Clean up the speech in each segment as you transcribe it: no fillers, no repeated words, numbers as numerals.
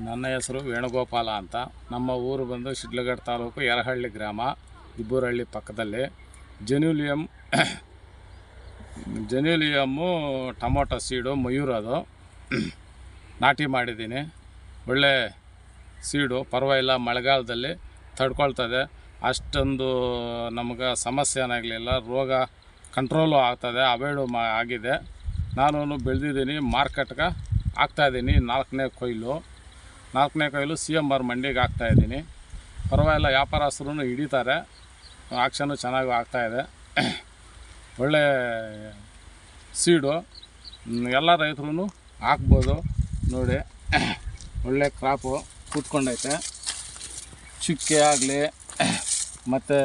ನನ್ನ ಹೆಸರು ವೇಣುಗೋಪಾಲ ಅಂತ. ನಮ್ಮ ಊರು ಬಂದು ಶಿಡ್ಲಘಟ್ಟ ತಾಲೂಕು ಯರಹಳ್ಳಿ ಗ್ರಾಮ, ಇಬ್ಬೂರಹಳ್ಳಿ ಪಕ್ಕದಲ್ಲಿ. ಜೆನ್ಯೂಲಿಯಮ್ಮು ಟೊಮೊಟೊ ಸೀಡು ಮಯೂರದು ನಾಟಿ ಮಾಡಿದ್ದೀನಿ. ಒಳ್ಳೆ ಸೀಡು, ಪರವಾಗಿಲ್ಲ, ಮಳೆಗಾಲದಲ್ಲಿ ತಡ್ಕೊಳ್ತದೆ. ಅಷ್ಟೊಂದು ನಮಗೆ ಸಮಸ್ಯೆ ಏನಾಗಲಿಲ್ಲ. ರೋಗ ಕಂಟ್ರೋಲು ಆಗ್ತದೆ, ಅವಾಯ್ಡು ಆಗಿದೆ. ನಾನು ಬೆಳೆದಿದ್ದೀನಿ, ಮಾರ್ಕೆಟ್ಗೆ ಹಾಕ್ತಾಯಿದ್ದೀನಿ. ನಾಲ್ಕನೇ ಕೊಯ್ಲು CMR ಮಂಡಿಗೆ ಹಾಕ್ತಾಯಿದ್ದೀನಿ. ಪರವಾಗಿಲ್ಲ, ವ್ಯಾಪಾರಸ್ಥರು ಹಿಡಿತಾರೆ, ಆಕ್ಷನು ಚೆನ್ನಾಗಿ ಆಗ್ತಾಯಿದೆ. ಒಳ್ಳೆ ಸೀಡು, ಎಲ್ಲ ರೈತರು ಹಾಕ್ಬೋದು. ನೋಡಿ, ಒಳ್ಳೆ ಕ್ರಾಪು ಕೂತ್ಕೊಂಡೈತೆ. ಚುಕ್ಕೆ ಆಗಲಿ ಮತ್ತು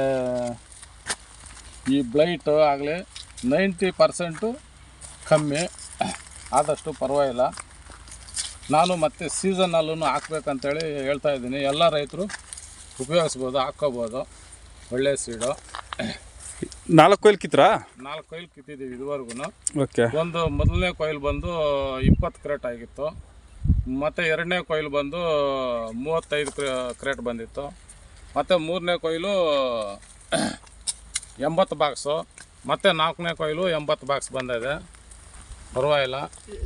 ಈ ಬ್ಲೈಟು ಆಗಲಿ 90% ಕಮ್ಮಿ, ಆದಷ್ಟು ಪರವಾಗಿಲ್ಲ. ನಾನು ಮತ್ತೆ ಸೀಸನಲ್ಲೂ ಹಾಕ್ಬೇಕಂತೇಳಿ ಹೇಳ್ತಾಯಿದ್ದೀನಿ. ಎಲ್ಲ ರೈತರು ಉಪಯೋಗಿಸ್ಬೋದು, ಹಾಕ್ಕೋಬೋದು. ಒಳ್ಳೆ ಸೀಡು. 4 ಕೊಯ್ಲು ಕಿತ್ರಾ? 4 ಕೊಯ್ಲು ಕಿತ್ತಿದ್ದೀವಿ ಇದುವರೆಗೂ. ಓಕೆ. ಒಂದು ಮೊದಲನೇ ಕೊಯ್ಲು ಬಂದು 20 ಕ್ರೇಟ್ ಆಗಿತ್ತು. ಮತ್ತು ಎರಡನೇ ಕೊಯ್ಲು ಬಂದು 35 ಕ್ರೇಟ್ ಬಂದಿತ್ತು. ಮತ್ತು ಮೂರನೇ ಕೊಯ್ಲು 80 ಬಾಕ್ಸು. ಮತ್ತು 4ನೇ ಕೊಯ್ಲು 80 ಬಾಕ್ಸ್ ಬಂದಿದೆ. ಪರವಾಗಿಲ್ಲ.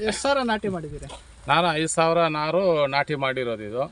ಎಷ್ಟು ಸಾವಿರ ನಾಟಿ ಮಾಡಿದ್ದೀರಿ? ನಾನು 5,000 ನಾರು ನಾಟಿ ಮಾಡಿರೋದು ಇದು.